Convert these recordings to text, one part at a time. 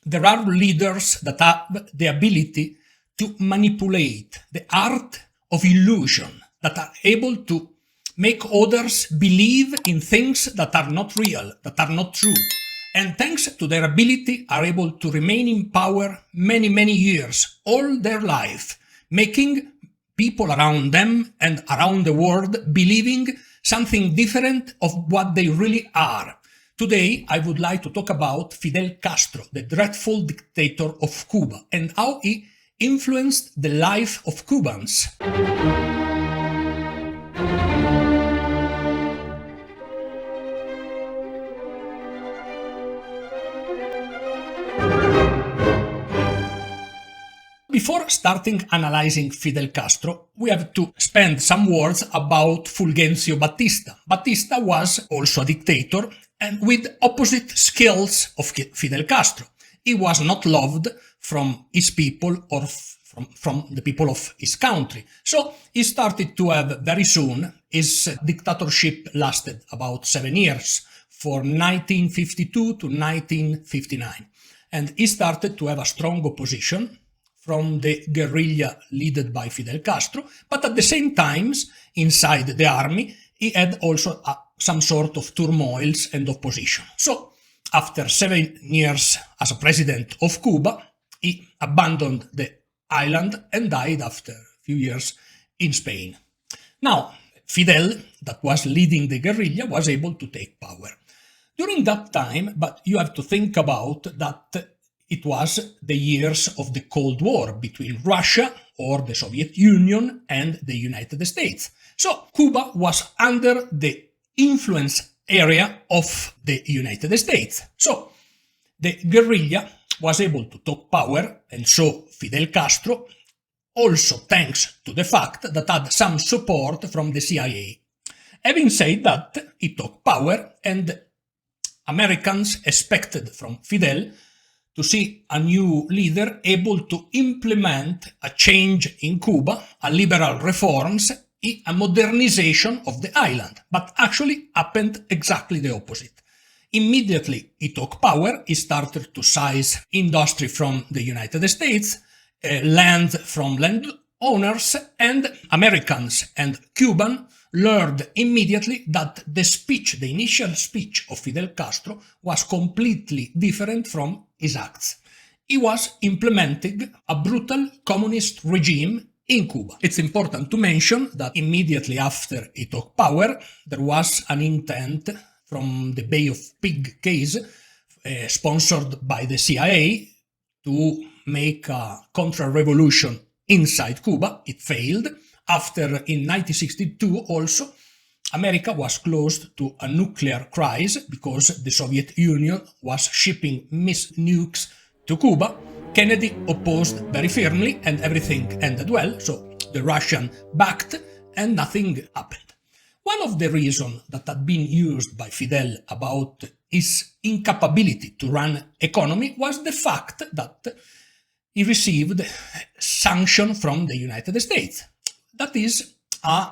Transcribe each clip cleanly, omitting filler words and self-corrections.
there are leaders that have the ability to manipulate, the art of illusion, that are able to make others believe in things that are not real, that are not true. And thanks to their ability are able to remain in power many, many years, all their life, making people around them and around the world believing something different of what they really are. Today, I would like to talk about Fidel Castro, the dreadful dictator of Cuba, and how he influenced the life of Cubans. Before starting analyzing Fidel Castro, we have to spend some words about Fulgencio Batista. Batista was also a dictator and with opposite skills of Fidel Castro. He was not loved from his people or from the people of his country. So he started to have very soon, his dictatorship lasted about 7 years, for 1952 to 1959. And he started to have a strong opposition from the guerrilla led by Fidel Castro, but at the same time, inside the army, he had also some sort of turmoils and opposition. So, after 7 years as a president of Cuba, he abandoned the island and died after a few years in Spain. Now, Fidel, that was leading the guerrilla, was able to take power. During that time, but you have to think about that it was the years of the Cold War between Russia or the Soviet Union and the United States. So Cuba was under the influence area of the United States. So the guerrilla was able to take power, and so Fidel Castro, also thanks to the fact that had some support from the CIA. Having said that, he took power, and Americans expected from Fidel to see a new leader able to implement a change in Cuba, a liberal reforms, a modernization of the island. But actually happened exactly the opposite. Immediately he took power, he started to seize industry from the United States, land from landowners, and Americans and Cuban learned immediately that the initial speech of Fidel Castro was completely different from his acts. He was implementing a brutal communist regime in Cuba. It's important to mention that immediately after he took power, there was an intent from the Bay of Pigs case, sponsored by the CIA, to make a counter-revolution inside Cuba. It failed. After, in 1962 also, America was close to a nuclear crisis because the Soviet Union was shipping nukes to Cuba. Kennedy opposed very firmly and everything ended well, so the Russian backed and nothing happened. One of the reasons that had been used by Fidel about his incapability to run economy was the fact that he received sanction from the United States. That is a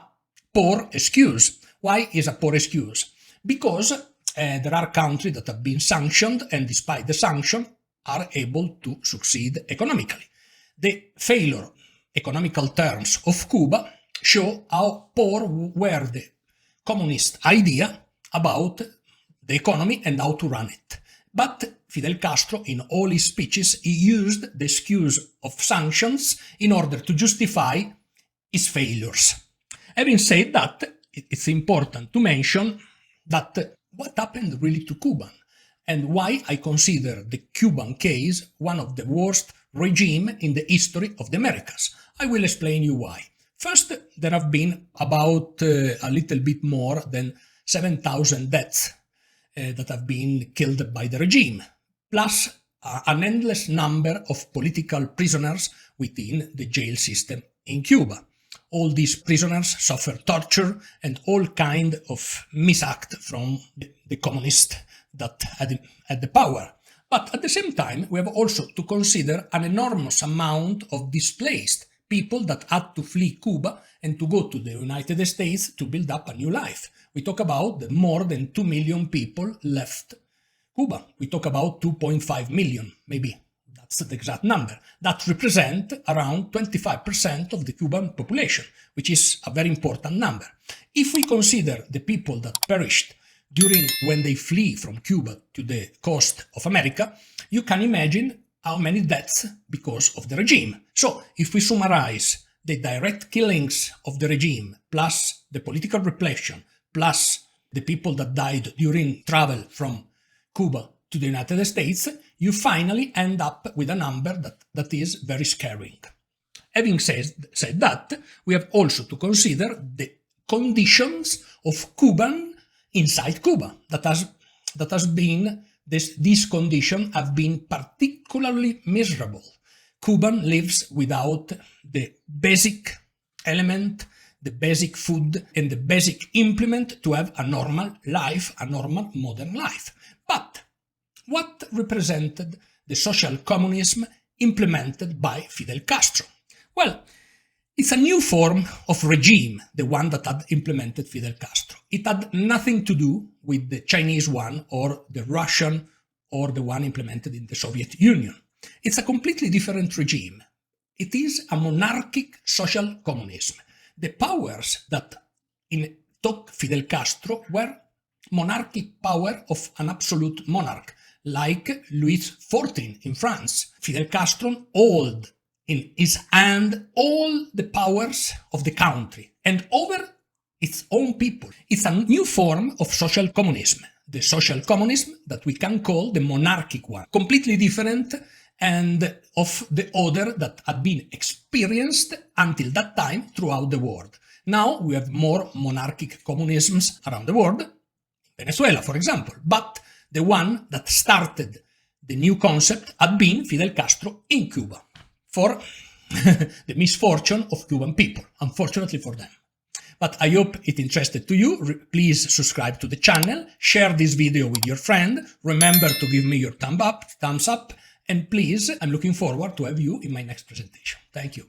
poor excuse. Why is a poor excuse? Because there are countries that have been sanctioned and despite the sanction are able to succeed economically. The failure economical terms of Cuba show how poor were the communist idea about the economy and how to run it. But Fidel Castro, in all his speeches, he used the excuse of sanctions in order to justify his failures. Having said that, it's important to mention that what happened really to Cuba and why I consider the Cuban case one of the worst regimes in the history of the Americas. I will explain you why. First, there have been about a little bit more than 7,000 deaths that have been killed by the regime, plus an endless number of political prisoners within the jail system in Cuba. All these prisoners suffer torture and all kind of misact from the communists that had the power. But at the same time, we have also to consider an enormous amount of displaced people that had to flee Cuba and to go to the United States to build up a new life. We talk about the more than 2 million people left Cuba. We talk about 2.5 million, maybe That's the exact number. That represent around 25% of the Cuban population, which is a very important number. If we consider the people that perished during when they flee from Cuba to the coast of America, you can imagine how many deaths because of the regime. So if we summarize the direct killings of the regime, plus the political repression, plus the people that died during travel from Cuba to the United States, you finally end up with a number that is very scary. Having said that, we have also to consider the conditions of Cuban inside Cuba. That has been, these conditions have been particularly miserable. Cuban lives without the basic element, the basic food, and the basic implement to have a normal life, a normal modern life. But what represented the social communism implemented by Fidel Castro? Well, it's a new form of regime, the one that had implemented Fidel Castro. It had nothing to do with the Chinese one or the Russian or the one implemented in the Soviet Union. It's a completely different regime. It is a monarchic social communism. The powers that took Fidel Castro were monarchic power of an absolute monarch, like Louis XIV in France. Fidel Castro held in his hand all the powers of the country and over its own people. It's a new form of social communism, the social communism that we can call the monarchic one, completely different and of the other that had been experienced until that time throughout the world. Now we have more monarchic communisms around the world, Venezuela for example, but the one that started the new concept had been Fidel Castro in Cuba, for the misfortune of Cuban people, unfortunately for them. But I hope it interested to you. Please subscribe to the channel, share this video with your friend, remember to give me your thumbs up, and please, I'm looking forward to have you in my next presentation. Thank you.